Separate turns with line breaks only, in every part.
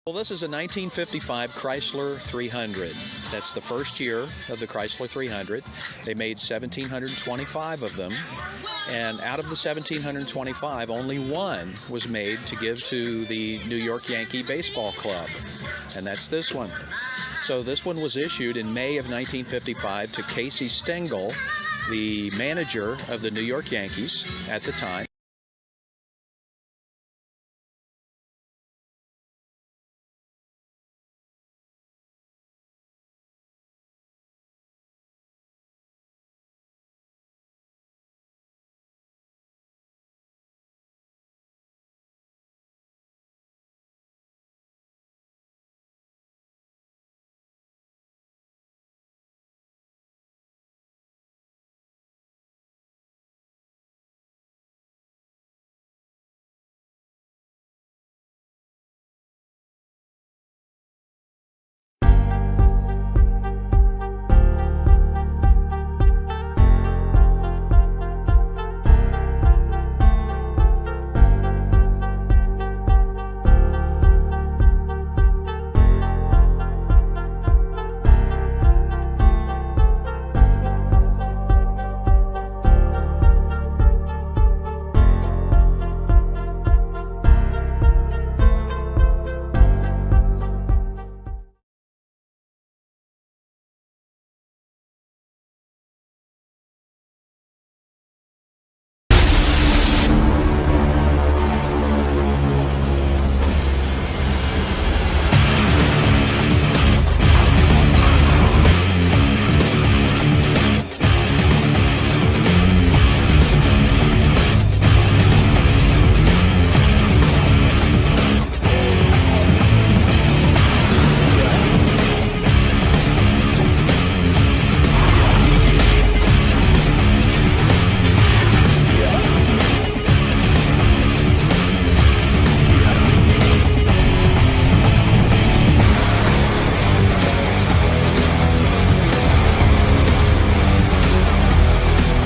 Well, this is a 1955 Chrysler 300. That's the first year of the Chrysler 300. They made 1,725 of them, and out of the 1,725, only one was made to give to the New York Yankee Baseball Club, and that's this one. So this one was issued in May of 1955 to Casey Stengel, the manager of the New York Yankees at the time.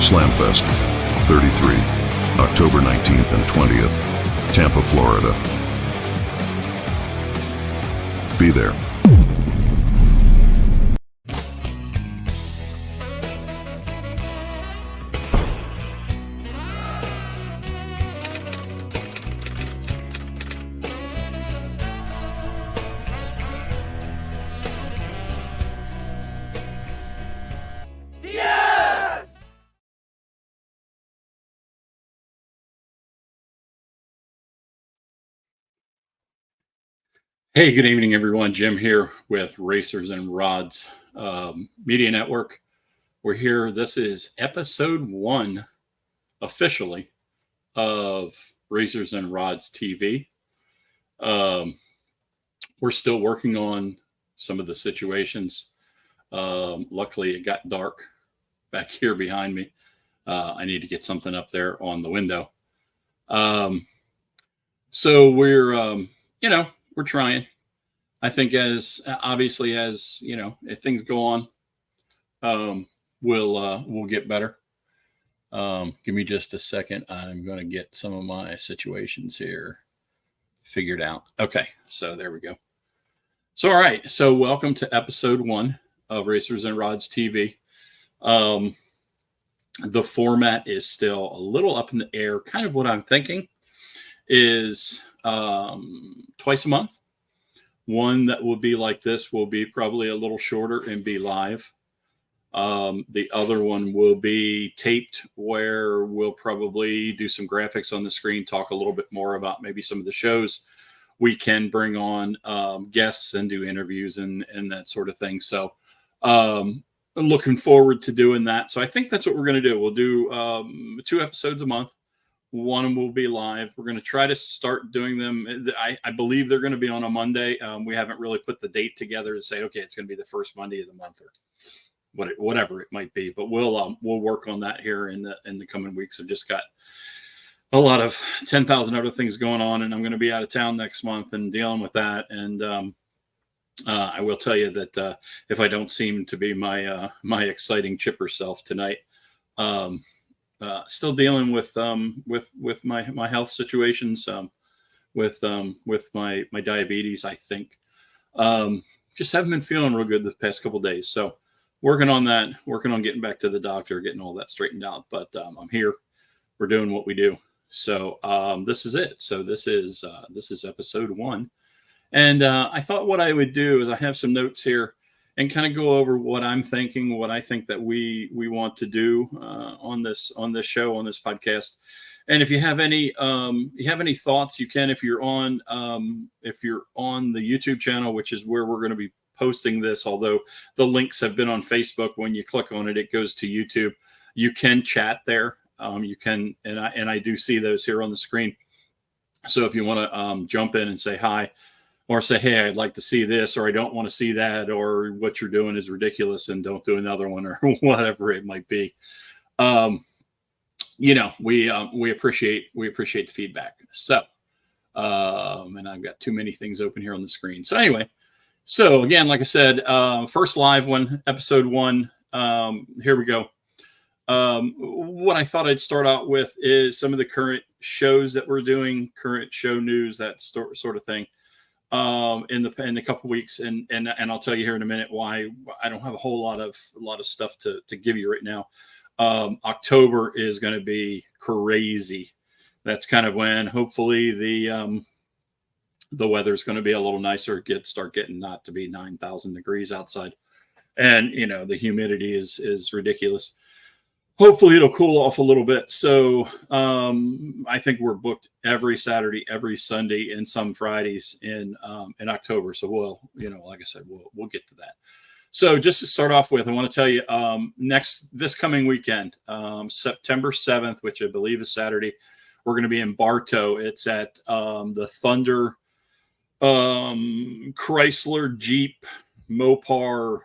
Slamfest 33, October 19th and 20th, Tampa, Florida. Be there.
Hey, good evening, everyone. Jim here with Racers and Rods Media Network. We're here. This is episode 1 officially of Racers and Rods TV. We're still working on some of the situations. Luckily, it got dark back here behind me. I need to get something up there on the window. So we're, we're trying. I think as if things go on, we'll get better. Give me just a second. I'm going to get some of my situations here figured out. Okay, so there we go. So all right, so welcome to episode 1 of Racers and Rods TV. The format is still a little up in the air. Kind of what I'm thinking is twice a month. One that will be like this will be probably a little shorter and be live. The other one will be taped where we'll probably do some graphics on the screen, talk a little bit more about maybe some of the shows. We can bring on guests and do interviews and that sort of thing. So I'm looking forward to doing that. So I think that's what we're going to do. We'll do 2 episodes a month. One of them will be live. We're going to try to start doing them. I believe they're going to be on a Monday. We haven't really put the date together to say, okay, it's going to be the first Monday of the month or whatever it might be. But we'll work on that here in the coming weeks. I've just got a lot of 10,000 other things going on, and I'm going to be out of town next month and dealing with that. And I will tell you that if I don't seem to be my exciting chipper self tonight, still dealing with my health situations. with my diabetes. I think just haven't been feeling real good the past couple of days. So working on that, working on getting back to the doctor, getting all that straightened out. But I'm here. We're doing what we do. So this is it. So this is episode 1. And I thought what I would do is I have some notes here and kind of go over what I'm thinking, what I think that we want to do on this show, on this podcast. And if you have any thoughts, you can. If you're on the YouTube channel, which is where we're going to be posting this, although the links have been on Facebook. When you click on it, it goes to YouTube. You can chat there. You can, and I do see those here on the screen. So if you want to jump in and say hi, or say, hey, I'd like to see this, or I don't want to see that, or what you're doing is ridiculous and don't do another one, or whatever it might be. We appreciate the feedback. So, and I've got too many things open here on the screen. So anyway, so again, like I said, first live one, episode 1. Here we go. What I thought I'd start out with is some of the current shows that we're doing, current show news, that sort of thing. In the couple weeks, and I'll tell you here in a minute why I don't have a whole lot of stuff to give you right now. October is going to be crazy. That's kind of when hopefully the weather's going to be a little nicer. Start getting not to be 9,000 degrees outside, and the humidity is ridiculous. Hopefully it'll cool off a little bit. So I think we're booked every Saturday, every Sunday, and some Fridays in October. So we'll like I said, we'll get to that. So just to start off with, I want to tell you this coming weekend, September 7th, which I believe is Saturday, we're going to be in Bartow. It's at the Thunder Chrysler, Jeep, Mopar,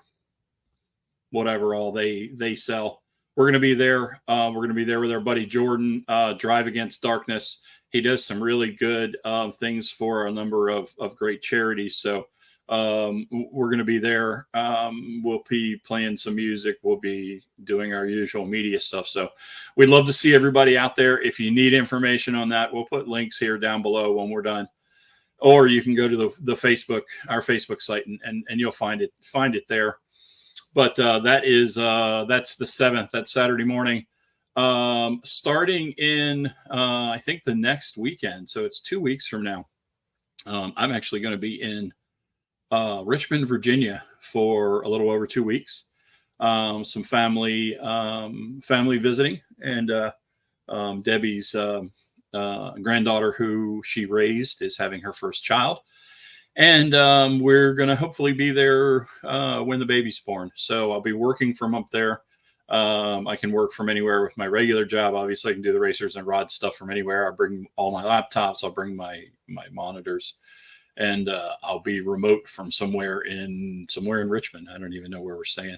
whatever all they sell. We're going to be there. We're going to be there with our buddy Jordan, Drive Against Darkness. He does some really good things for a number of great charities. So we're going to be there. We'll be playing some music. We'll be doing our usual media stuff. So we'd love to see everybody out there. If you need information on that, we'll put links here down below when we're done. Or you can go to the Facebook, our Facebook site, and you'll find it there. But that's the 7th. That's Saturday morning. Starting in, I think, the next weekend. So it's 2 weeks from now. I'm actually going to be in Richmond, Virginia for a little over 2 weeks. Some family visiting. And Debbie's granddaughter, who she raised, is having her first child. And we're going to hopefully be there when the baby's born. So I'll be working from up there. I can work from anywhere with my regular job. Obviously, I can do the racers and rod stuff from anywhere. I'll bring all my laptops. I'll bring my monitors. And I'll be remote from somewhere in Richmond. I don't even know where we're staying.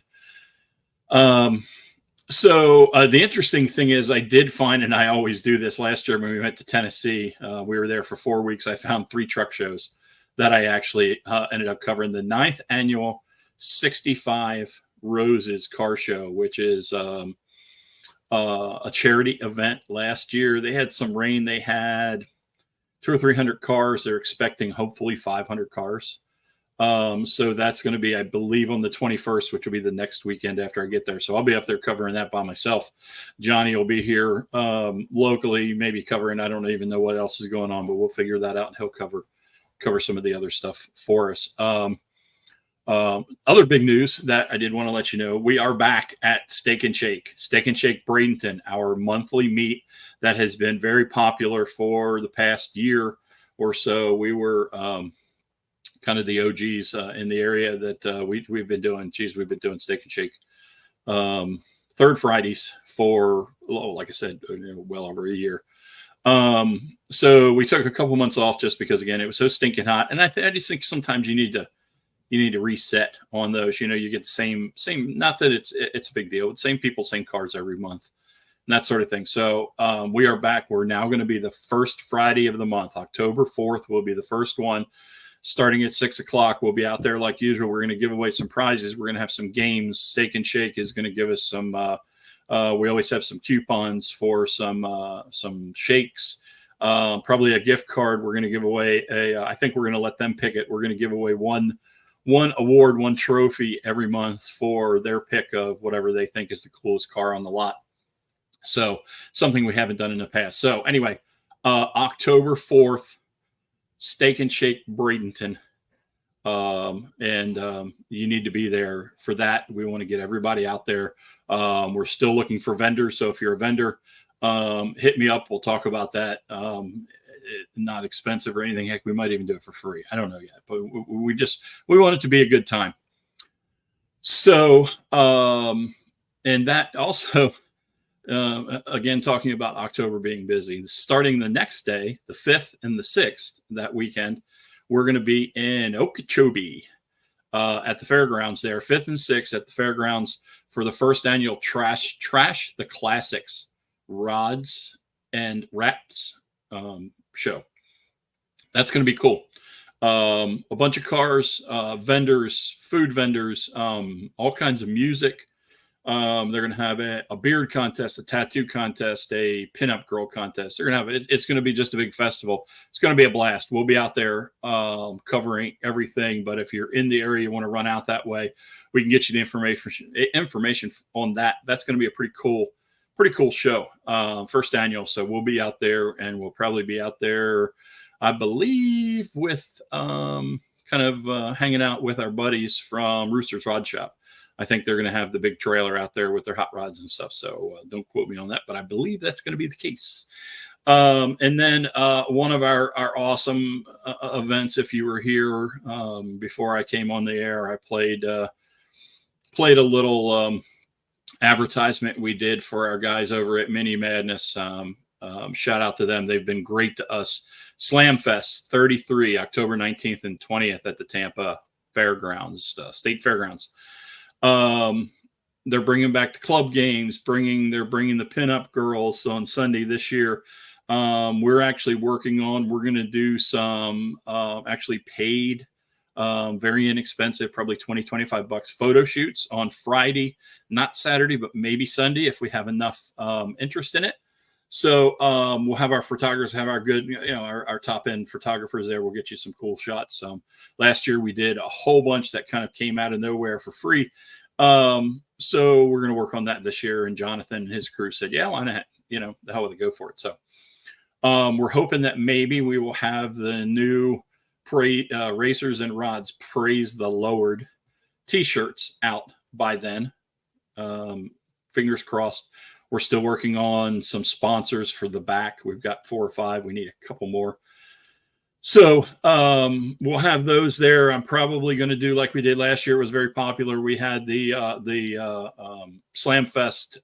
So the interesting thing is I did find, and I always do this, last year when we went to Tennessee, we were there for 4 weeks. I found 3 truck shows that I actually ended up covering. The 9th annual 65 Roses car show, which is a charity event. Last year they had some rain. They had 200 or 300 cars. They're expecting hopefully 500 cars. So that's going to be, I believe, on the 21st, which will be the next weekend after I get there. So I'll be up there covering that by myself. Johnny will be here locally, maybe covering, I don't even know what else is going on, but we'll figure that out, and he'll cover some of the other stuff for us. Other big news that I did want to let you know, we are back at Steak and Shake Bradenton, our monthly meet that has been very popular for the past year or so. We were kind of the OGs in the area that we've been doing. We've been doing Steak and Shake third Fridays for, like I said, well over a year. So we took a couple months off just because, again, it was so stinking hot. And I just think sometimes you need to reset on those. You get the same, not that it's a big deal, but same people, same cars every month and that sort of thing. So we are back. We're now going to be the first Friday of the month. October 4th will be the first one. Starting at 6:00, we'll be out there like usual. We're going to give away some prizes. We're going to have some games. Steak and Shake is going to give us some. We always have some coupons for some shakes. probably a gift card. We're going to give away I think we're going to let them pick it. We're going to give away one award, one trophy every month for their pick of whatever they think is the coolest car on the lot. So something we haven't done in the past. So anyway, October 4th, Steak and Shake Bradenton. You need to be there for that. We want to get everybody out there. We're still looking for vendors. So if you're a vendor, hit me up. We'll talk about that. Not expensive or anything. Heck, we might even do it for free. I don't know yet, but we want it to be a good time. So, and that also, again, talking about October being busy, starting the next day, the 5th and the 6th, that weekend, we're going to be in Okeechobee at the fairgrounds there, 5th and 6th at the fairgrounds for the first annual Trash the Classics Rods and Wraps show. That's going to be cool. A bunch of cars, vendors, food vendors, all kinds of music. They're going to have a beard contest, a tattoo contest, a pinup girl contest. They're going to have it's going to be just a big festival. It's going to be a blast. We'll be out there covering everything. But if you're in the area, you want to run out that way, we can get you the information on that. That's going to be a pretty cool show. First annual. So we'll be out there, and we'll probably be out there, I believe, with hanging out with our buddies from Rooster's Rod Shop. I think they're going to have the big trailer out there with their hot rods and stuff. So don't quote me on that, but I believe that's going to be the case. And then one of our awesome events, if you were here before I came on the air, I played a little advertisement we did for our guys over at Mini Madness. Shout out to them. They've been great to us. Slam Fest 33, October 19th and 20th at the Tampa Fairgrounds, State Fairgrounds. They're bringing back the club games, they're bringing the pinup girls on Sunday this year. We're actually working on, we're going to do some, actually paid, very inexpensive, probably $20-25 photo shoots on Friday, not Saturday, but maybe Sunday if we have enough, interest in it. So, we'll have our photographers, have our good, our top end photographers there. We'll get you some cool shots. Last year we did a whole bunch that kind of came out of nowhere for free. So we're going to work on that this year. And Jonathan and his crew said, yeah, why not? The hell with it, go for it. So, we're hoping that maybe we will have the new Racers and Rods Praise the Lord t-shirts out by then. Fingers crossed. We're still working on some sponsors for the back. We've got 4 or 5. We need a couple more. So we'll have those there. I'm probably going to do like we did last year. It was very popular. We had the Slam Fest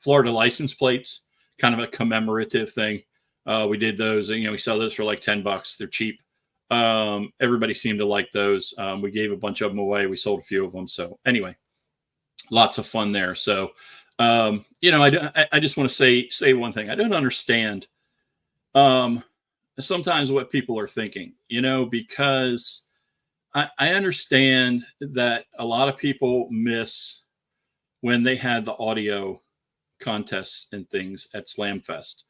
Florida license plates, kind of a commemorative thing. We did those. We sell those for like $10. They're cheap. Everybody seemed to like those. We gave a bunch of them away. We sold a few of them. So anyway, lots of fun there. So. I just want to say one thing. I don't understand sometimes what people are thinking, because I understand that a lot of people miss when they had the audio contests and things at Slamfest.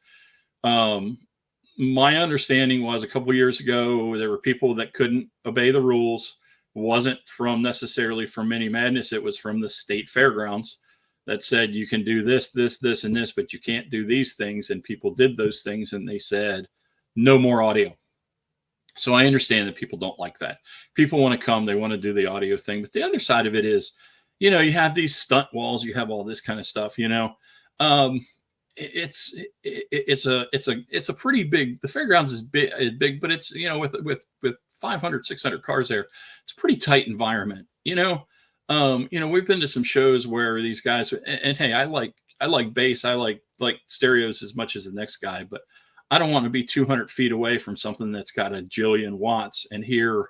My understanding was a couple of years ago, there were people that couldn't obey the rules. Wasn't necessarily from Mini Madness. It was from the state fairgrounds that said you can do this, and this, but you can't do these things. And people did those things, and they said, no more audio. So I understand that people don't like that. People want to come, they want to do the audio thing. But the other side of it is, you have these stunt walls, you have all this kind of stuff, it's a pretty big, the fairgrounds is big, but it's, with 500, 600 cars there, it's a pretty tight environment, we've been to some shows where these guys, and hey, I like bass. I like stereos as much as the next guy, but I don't want to be 200 feet away from something that's got a jillion watts and hear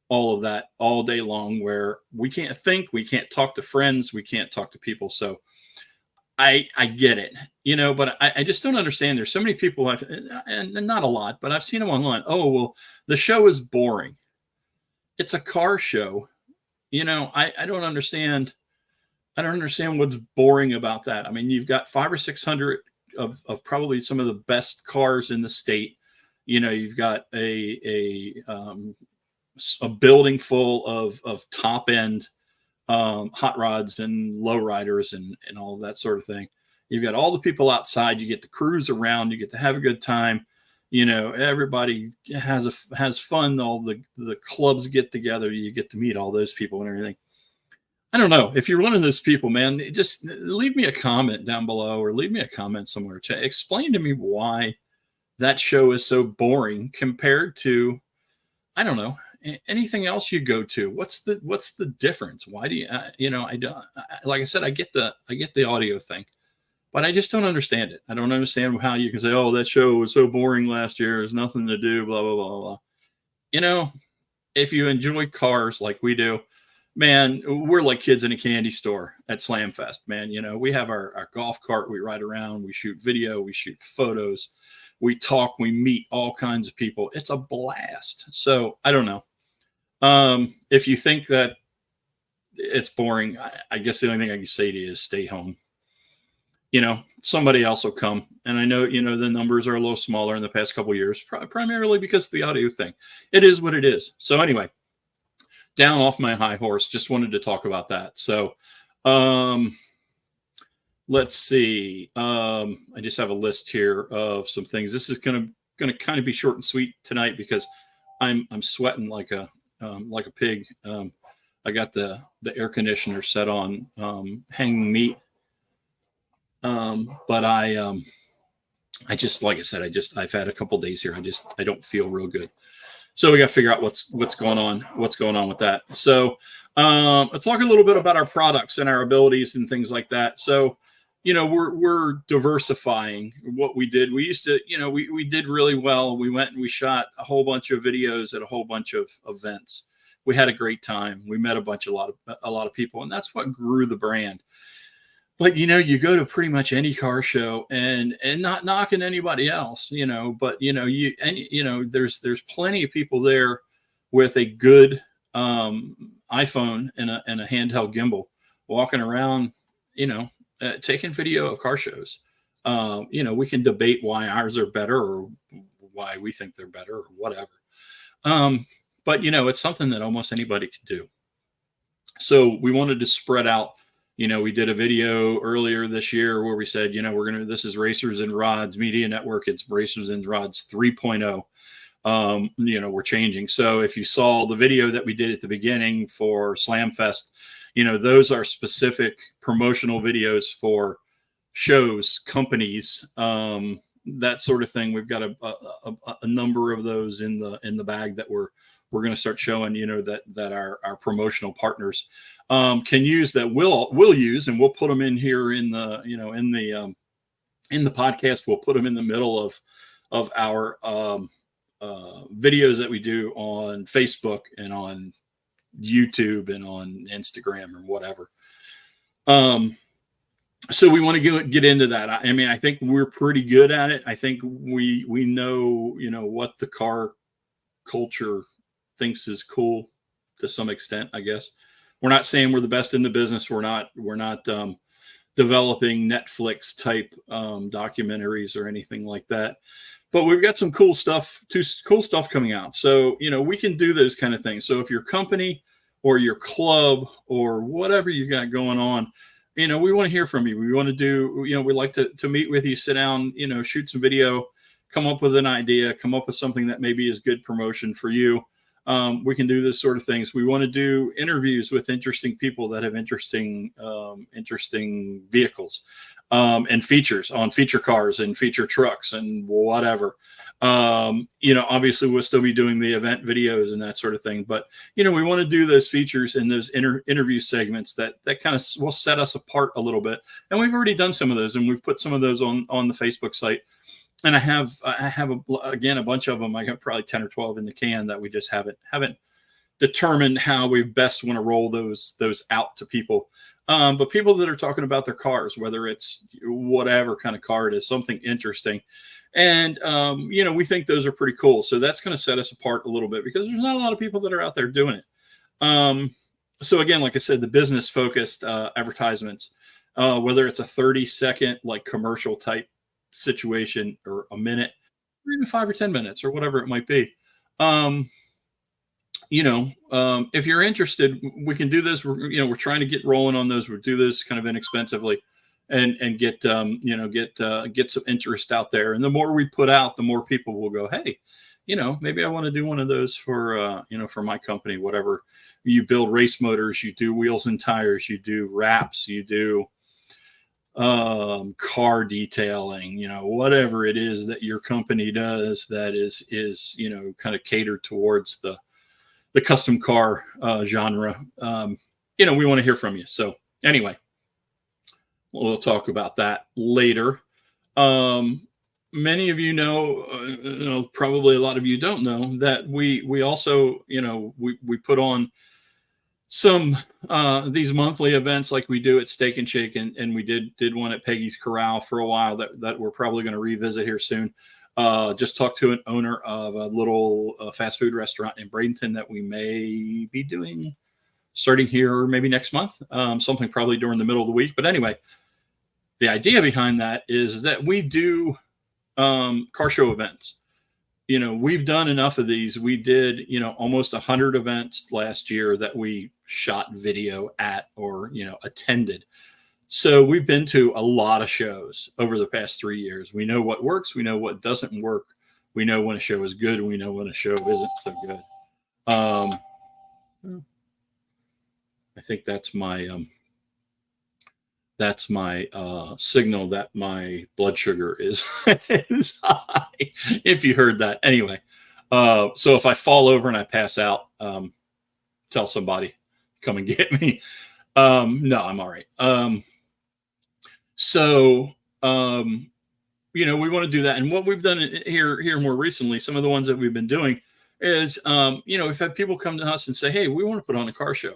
all of that all day long, where we can't think, we can't talk to friends, we can't talk to people. So I get it, but I just don't understand. There's so many people, and not a lot, but I've seen them online. Oh, well, the show is boring. It's a car show. I don't understand. I don't understand what's boring about that. I mean, you've got 500 or 600 of probably some of the best cars in the state. You know, you've got a building full of top end hot rods and low riders and all of that sort of thing. You've got all the people outside. You get to cruise around. You get to have a good time. You know, everybody has fun. All the clubs get together. You get to meet all those people and everything. I don't know if you're one of those people, man. Just leave me a comment down below, or leave me a comment somewhere to explain to me why that show is so boring compared to, I don't know, anything else you go to. What's the difference? Why do you, I don't, like I said, I get the audio thing, but I just don't understand it. I don't understand how you can say, oh, that show was so boring last year. There's nothing to do, blah, blah, blah, blah. You know, if you enjoy cars like we do, man, we're like kids in a candy store at Slamfest, man. You know, we have our golf cart, we ride around, we shoot video, we shoot photos, we talk, we meet all kinds of people. It's a blast. So I don't know. If you think that it's boring, I guess the only thing I can say to you is stay home. You know, somebody else will come. And I know, you know, the numbers are a little smaller in the past couple of years, primarily because of the audio thing. It is what it is. So anyway, down off my high horse, just wanted to talk about that. So, let's see. I just have a list here of some things. This is going to kind of be short and sweet tonight because I'm sweating like a pig. I got the air conditioner set on hanging meat. But I just, like I said, I've had a couple days here. I don't feel real good. So we got to figure out what's going on with that. So, let's talk a little bit about our products and our abilities and things like that. So, you know, we're diversifying what we did. We used to, you know, we did really well. We went and we shot a whole bunch of videos at a whole bunch of events. We had a great time. We met a lot of people, and that's what grew the brand. But, you know, you go to pretty much any car show and not knocking anybody else, you know, but, you know, there's plenty of people there with a good iPhone and a handheld gimbal walking around, you know, taking video of car shows. You know, we can debate why ours are better or why we think they're better or whatever. But, you know, it's something that almost anybody can do. So we wanted to spread out. You know, we did a video earlier this year where we said, you know, this is Racers and Rods Media Network. It's Racers and Rods 3.0. You know, we're changing. So if you saw the video that we did at the beginning for Slamfest, you know, those are specific promotional videos for shows, companies, that sort of thing. We've got a number of those in the bag that we're going to start showing, you know, that our promotional partners can use, that we'll use, and we'll put them in here in the, you know, in the podcast. We'll put them in the middle of our videos that we do on Facebook and on YouTube and on Instagram or whatever. So we want to get into that. I mean, I think we're pretty good at it. I think we know, you know, what the car culture thinks is cool to some extent, I guess. We're not saying we're the best in the business. We're not developing Netflix type documentaries or anything like that. But we've got some cool stuff coming out. So, you know, we can do those kind of things. So if your company or your club or whatever you got going on, you know, we want to hear from you. We want to do, you know, we like to meet with you, sit down, you know, shoot some video, come up with an idea, come up with something that maybe is good promotion for you. We can do this sort of things. We want to do interviews with interesting people that have interesting vehicles and features on feature cars and feature trucks and whatever. You know, obviously we'll still be doing the event videos and that sort of thing, but you know, we want to do those features and those interview segments that kind of will set us apart a little bit. And we've already done some of those, and we've put some of those on the Facebook site. And I have again a bunch of them. I got probably 10 or 12 in the can that we just haven't determined how we best want to roll those out to people. But people that are talking about their cars, whether it's whatever kind of car it is, something interesting. And, you know, we think those are pretty cool. So that's going to set us apart a little bit because there's not a lot of people that are out there doing it. So again, like I said, the business focused advertisements, whether it's a 30-second like commercial type situation, or a minute, or even 5 or 10 minutes, or whatever it might be. Um, if you're interested, we can do this. We're trying to get rolling on those. We'll do this kind of inexpensively, and get some interest out there. And the more we put out, the more people will go, hey, maybe I want to do one of those for my company. Whatever, you build race motors, you do wheels and tires, you do wraps, you do car detailing, whatever it is that your company does that is kind of catered towards the custom car genre. We want to hear from you. So anyway, we'll talk about that later. Many of you know, probably a lot of you don't know that we also, we put on some these monthly events like we do at Steak and Shake, and we did one at Peggy's Corral for a while that we're probably going to revisit here soon. Just talked to an owner of a little fast food restaurant in Bradenton that we may be doing starting here maybe next month, something probably during the middle of the week. But anyway, the idea behind that is that we do car show events. We've done enough of these. We did, almost 100 events last year that we shot video at or, attended. So we've been to a lot of shows over the past 3 years. We know what works. We know what doesn't work. We know when a show is good. We know when a show isn't so good. I think that's my signal that my blood sugar is, is high, if you heard that. Anyway, so if I fall over and I pass out, tell somebody, come and get me. No, I'm all right. We want to do that. And what we've done here more recently, some of the ones that we've been doing is, we've had people come to us and say, hey, we want to put on a car show.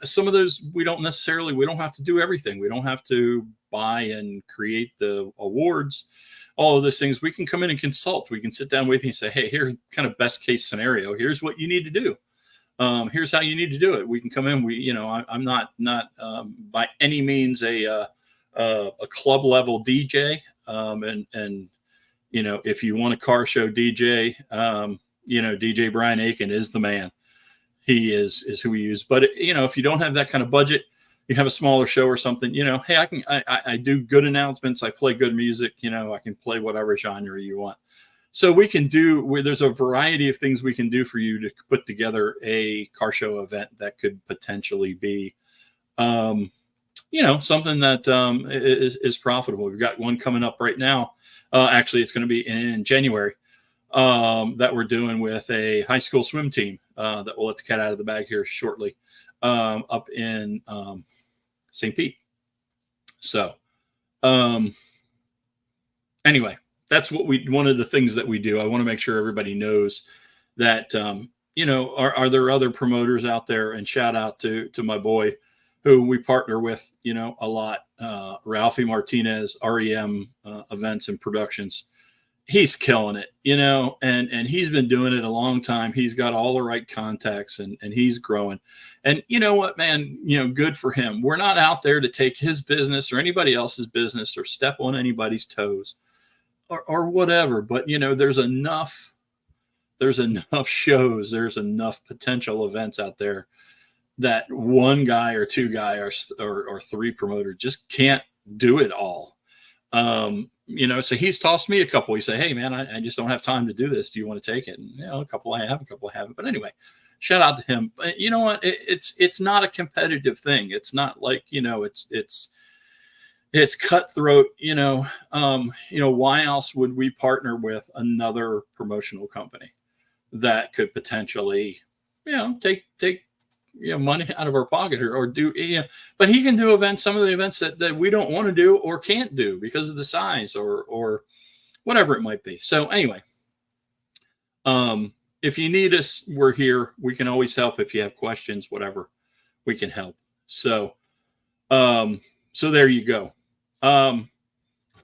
Some of those we don't have to do everything. We don't have to buy and create the awards, all of those things. We can come in and consult. We can sit down with you and say, hey, here's kind of best case scenario. Here's what you need to do. Here's how you need to do it. We can come in. I'm not by any means a club level DJ. If you want a car show DJ, DJ Brian Aiken is the man. He is who we use. But if you don't have that kind of budget, you have a smaller show or something, hey, I do good announcements. I play good music. I can play whatever genre you want. So we can there's a variety of things we can do for you to put together a car show event that could potentially be, something that is profitable. We've got one coming up right now. Actually, it's going to be in January that we're doing with a high school swim team that we'll let the cat out of the bag here shortly up in St. Pete. So anyway, that's one of the things that we do. I want to make sure everybody knows that, are there other promoters out there? And shout out to my boy who we partner with, a lot, Ralphie Martinez, REM Events and Productions. He's killing it, and he's been doing it a long time. He's got all the right contacts and he's growing. And you know what, man, good for him. We're not out there to take his business or anybody else's business or step on anybody's toes or whatever. But, there's enough shows, there's enough potential events out there that one guy or two guy or three promoter just can't do it all. So he's tossed me a couple. He said, hey man, I just don't have time to do this. Do you want to take it? And a couple I have, a couple I haven't. But anyway, shout out to him. But you know what? It's not a competitive thing. It's not like, it's cutthroat, why else would we partner with another promotional company that could potentially, take money out of our pocket or do, but he can do events, some of the events that we don't want to do or can't do because of the size or whatever it might be. So anyway, if you need us, we're here. We can always help. If you have questions, whatever, we can help. So there you go. All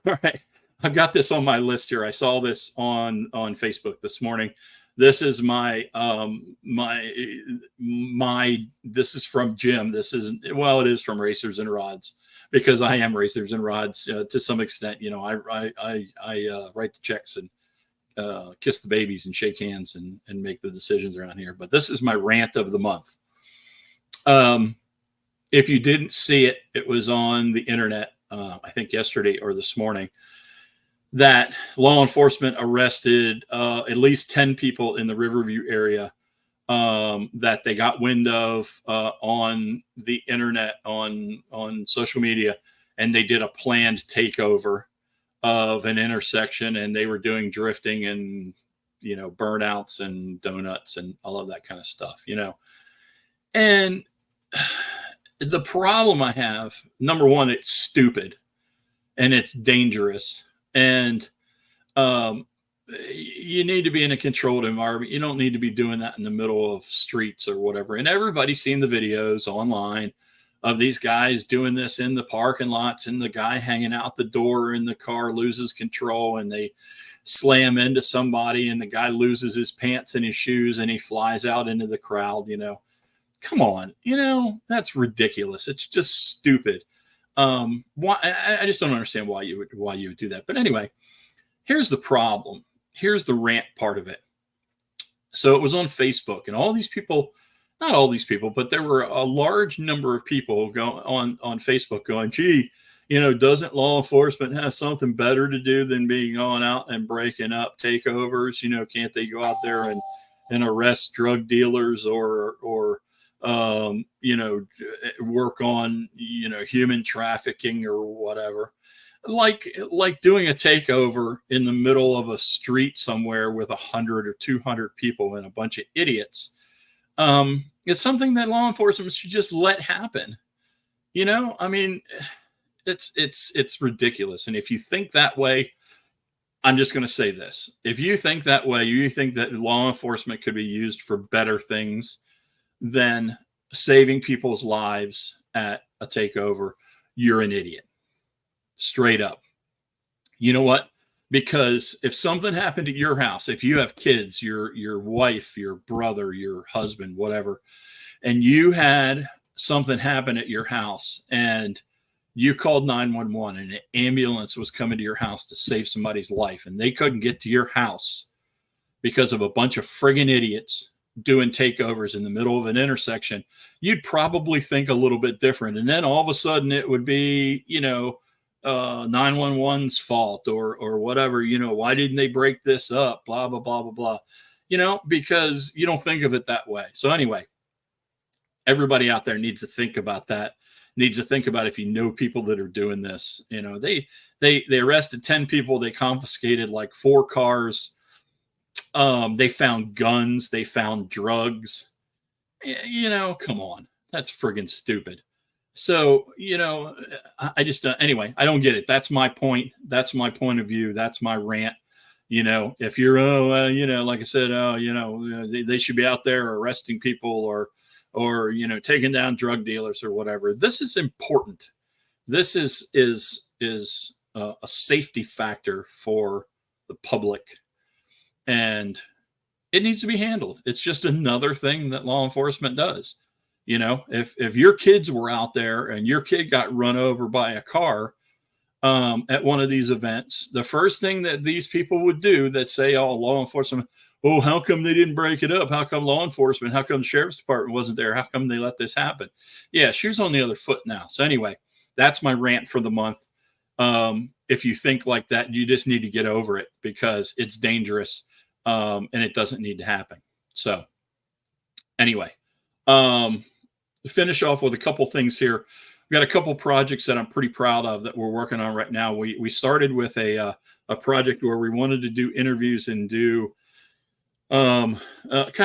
right. I've got this on my list here. I saw this on Facebook this morning. This is my this is from Jim. It is from Racers and Rods, because I am Racers and Rods to some extent. You know, I write the checks and kiss the babies and shake hands and make the decisions around here. But this is my rant of the month. If you didn't see it, it was on the internet, I think yesterday or this morning, that law enforcement arrested at least 10 people in the Riverview area that they got wind of on the internet, on social media, and they did a planned takeover of an intersection, and they were doing drifting and, you know, burnouts and donuts and all of that kind of stuff, you know. And the problem I have, number one, it's stupid and it's dangerous. And you need to be in a controlled environment. You don't need to be doing that in the middle of streets or whatever. And everybody's seen the videos online of these guys doing this in the parking lots, and the guy hanging out the door in the car loses control and they slam into somebody and the guy loses his pants and his shoes and he flies out into the crowd. You know, come on, you know, that's ridiculous. It's just stupid. Why? I just don't understand why you would do that. But anyway, here's the problem. Here's the rant part of it. So it was on Facebook, and all these people, not all these people, but there were a large number of people on Facebook going, gee, you know, doesn't law enforcement have something better to do than being going out and breaking up takeovers? You know, can't they go out there and arrest drug dealers or you know, work on, you know, human trafficking or whatever? Like doing a takeover in the middle of a street somewhere with 100 or 200 people and a bunch of idiots. It's something that law enforcement should just let happen. You know, I mean, it's ridiculous. And if you think that way, I'm just going to say this. If you think that way, you think that law enforcement could be used for better things than saving people's lives at a takeover, you're an idiot. Straight up. You know what? Because if something happened at your house, if you have kids, your wife, your brother, your husband, whatever, and you had something happen at your house and you called 911 and an ambulance was coming to your house to save somebody's life, and they couldn't get to your house because of a bunch of friggin' idiots doing takeovers in the middle of an intersection, you'd probably think a little bit different. And then all of a sudden it would be, you know, 911's fault or whatever. You know, why didn't they break this up? Blah, blah, blah, blah, blah. You know, because you don't think of it that way. So anyway, everybody out there needs to think about that. Needs to think about if you know people that are doing this. You know, they arrested 10 people. They confiscated like 4 cars. They found guns. They found drugs. You know, come on. That's friggin' stupid. So, you know, I just, anyway, I don't get it. That's my point. That's my point of view. That's my rant. You know, if you're, you know, like I said, you know, they should be out there arresting people or, you know, taking down drug dealers or whatever. This is important. This is a safety factor for the public, and it needs to be handled. It's just another thing that law enforcement does. You know, if your kids were out there and your kid got run over by a car at one of these events, the first thing that these people would do that say, oh, law enforcement, oh, how come they didn't break it up? How come law enforcement? How come the sheriff's department wasn't there? How come they let this happen? Yeah, shoes on the other foot now. So anyway, that's my rant for the month. If you think like that, you just need to get over it because it's dangerous and it doesn't need to happen. So anyway, finish off with a couple things here. We've got a couple projects that I'm pretty proud of that we're working on right now. We started with a project where we wanted to do interviews and do kind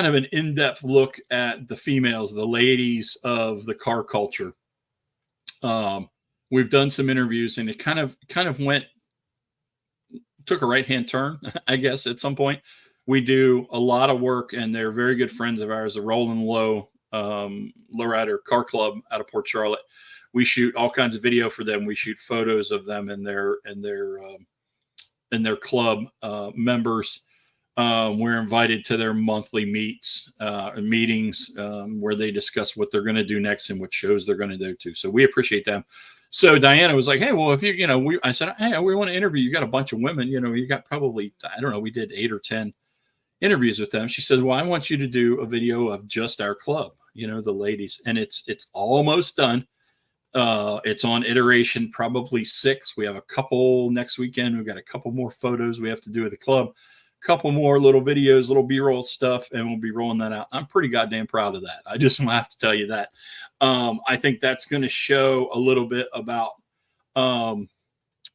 of an in-depth look at the females, the ladies of the car culture. We've done some interviews and it kind of took a right-hand turn, I guess, at some point. We do a lot of work, and they're very good friends of ours, the Roland Lowe Lowrider Car Club out of Port Charlotte. We shoot all kinds of video for them. We shoot photos of them and their club members. We're invited to their monthly meetings where they discuss what they're going to do next and what shows they're going to do too. So we appreciate them. So Diana was like, "Hey, well, if I said, hey, we want to interview. You got a bunch of women. You got probably, I don't know, we did 8 or 10 interviews with them." She said, "Well, I want you to do a video of just our club, the ladies, and it's almost done. It's on iteration probably 6. We have a couple next weekend. We've got a couple more photos we have to do with the club, a couple more little videos, little B-roll stuff, and we'll be rolling that out. I'm pretty goddamn proud of that. I just have to tell you that. I think that's going to show a little bit about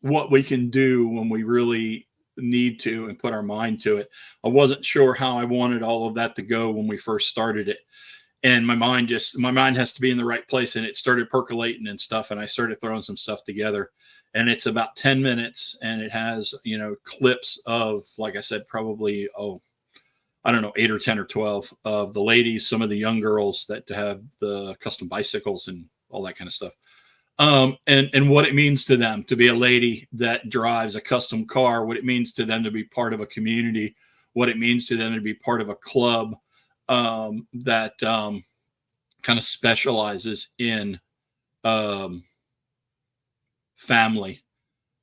what we can do when we really need to and put our mind to it. I wasn't sure how I wanted all of that to go when we first started it. And my mind has to be in the right place. And it started percolating and stuff. And I started throwing some stuff together, and it's about 10 minutes, and it has, clips of, like I said, probably, I don't know, 8 or 10 or 12 of the ladies, some of the young girls that have the custom bicycles and all that kind of stuff. And what it means to them to be a lady that drives a custom car, what it means to them to be part of a community, what it means to them to be part of a club that kind of specializes in family.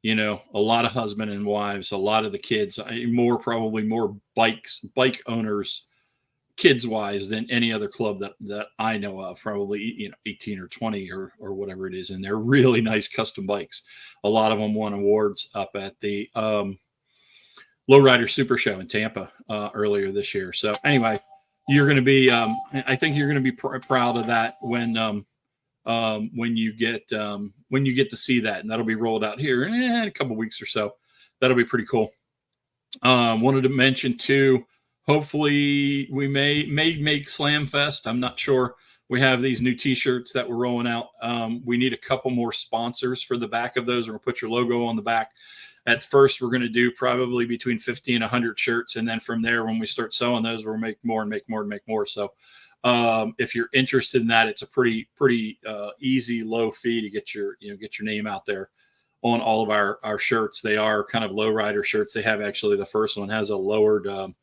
A lot of husband and wives, a lot of the kids, probably more bike owners, kids wise, than any other club that I know of, probably 18 or 20 or whatever it is. And they're really nice custom bikes. A lot of them won awards up at the Lowrider Super Show in Tampa earlier this year. So anyway, you're going to be I think you're going to be proud of that when you get to see that, and that'll be rolled out here in a couple of weeks or so. That'll be pretty cool. Wanted to mention too, hopefully we may make Slam Fest. I'm not sure. We have these new t-shirts that we're rolling out. We need a couple more sponsors for the back of those. We're going to put your logo on the back. At first, we're going to do probably between 50 and 100 shirts. And then from there, when we start selling those, we'll make more and make more and make more. So if you're interested in that, it's a pretty easy, low fee to get your name out there on all of our shirts. They are kind of lowrider shirts. They have actually, the first one has a lowered, an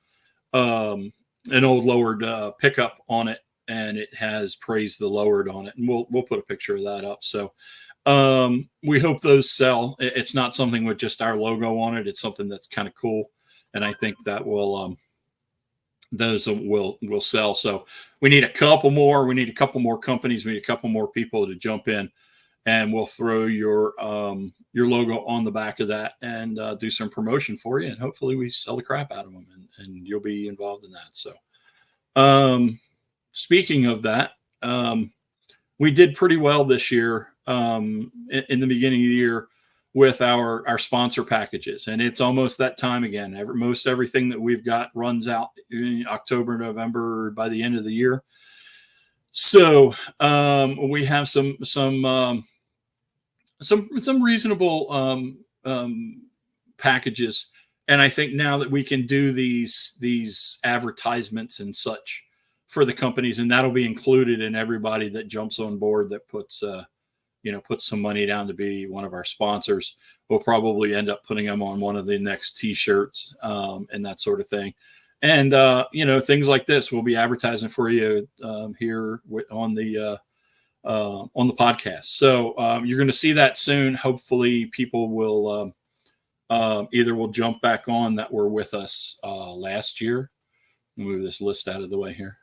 old lowered pickup on it, and it has Praise the Lowered on it. And we'll put a picture of that up. So we hope those sell. It's not something with just our logo on it. It's something that's kind of cool. And I think that those will sell. So we need a couple more. We need a couple more companies. We need a couple more people to jump in, and we'll throw your logo on the back of that and do some promotion for you. And hopefully we sell the crap out of them, and you'll be involved in that. So, speaking of that, we did pretty well this year in the beginning of the year with our sponsor packages, and it's almost that time again. Most everything that we've got runs out in October, November, by the end of the year. So we have some reasonable packages, and I think now that we can do these advertisements and such for the companies, and that'll be included in everybody that jumps on board that puts some money down to be one of our sponsors. We'll probably end up putting them on one of the next t-shirts and that sort of thing. And, things like this, we'll be advertising for you here on the podcast. So you're going to see that soon. Hopefully people will either will jump back on that were with us last year. I'll move this list out of the way here.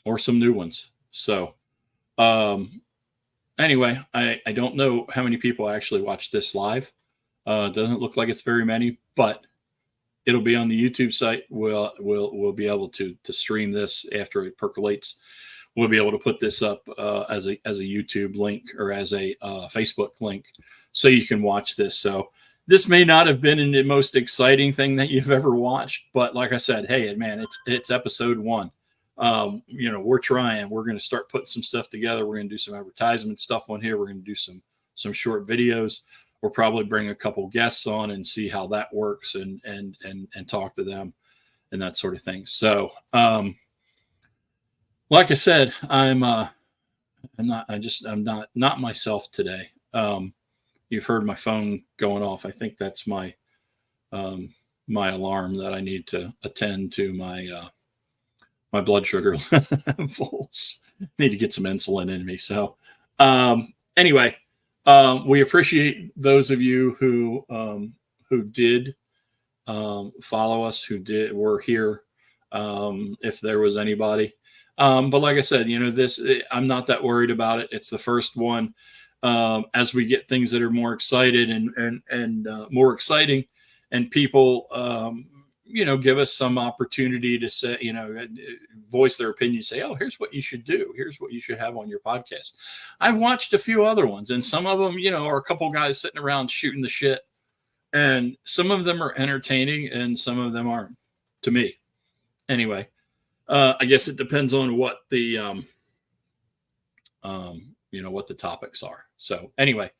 Or some new ones. So anyway, I don't know how many people actually watch this live. It doesn't look like it's very many, but it'll be on the YouTube site. We'll be able to stream this after it percolates. We'll be able to put this up as a YouTube link or as a Facebook link, so you can watch this. So this may not have been the most exciting thing that you've ever watched, but like I said, hey man, it's episode 1. We're trying. We're going to start putting some stuff together. We're going to do some advertisement stuff on here. We're going to do some short videos. We'll probably bring a couple guests on and see how that works and talk to them and that sort of thing. So, like I said, I'm not myself today. you've heard my phone going off. I think that's my my alarm that I need to attend to my blood sugar levels. Need to get some insulin in me. So anyway, we appreciate those of you who did follow us, were here. If there was anybody, but like I said, I'm not that worried about it. It's the first one. As we get things that are more excited and more exciting, and people, give us some opportunity to say, voice their opinion, say, oh, here's what you should do. Here's what you should have on your podcast. I've watched a few other ones, and some of them, are a couple guys sitting around shooting the shit. And some of them are entertaining and some of them aren't, to me. Anyway, I guess it depends on what the, what the topics are. So anyway,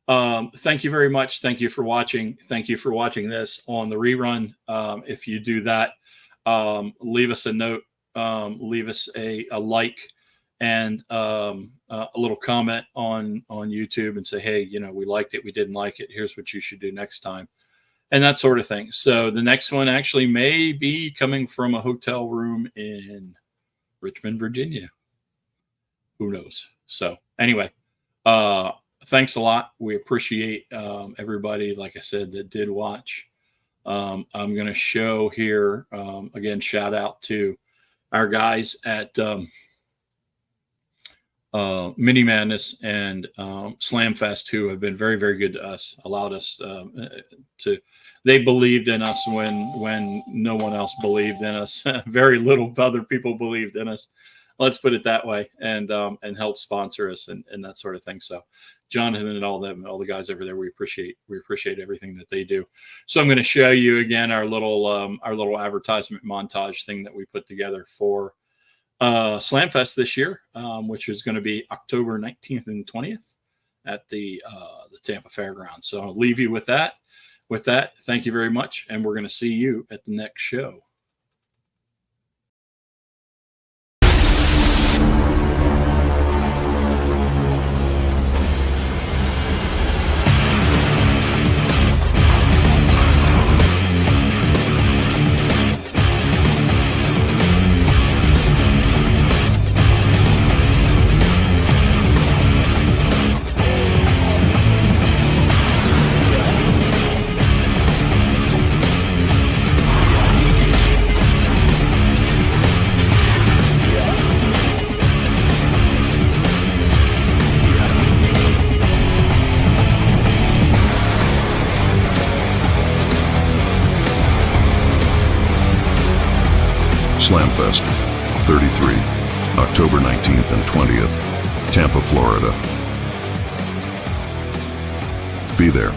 thank you very much. Thank you for watching. Thank you for watching this on the rerun. If you do that, leave us a note, leave us a like and a little comment on YouTube and say, hey, we liked it. We didn't like it. Here's what you should do next time. And that sort of thing. So the next one actually may be coming from a hotel room in Richmond, Virginia. Who knows? So anyway, thanks a lot. We appreciate everybody, like I said, that did watch. I'm going to show here, again, shout out to our guys at Mini Madness and Slamfest, who have been very, very good to us, allowed us they believed in us when no one else believed in us. Very little other people believed in us. Let's put it that way, and help sponsor us and that sort of thing. So Jonathan and all the guys over there, we appreciate everything that they do. So I'm going to show you again our little advertisement montage thing that we put together for Slamfest this year, which is going to be October 19th and 20th at the Tampa Fairgrounds. So I'll leave you with that. With that, thank you very much, and we're going to see you at the next show.
Slamfest 33, October 19th and 20th, Tampa, Florida. Be there.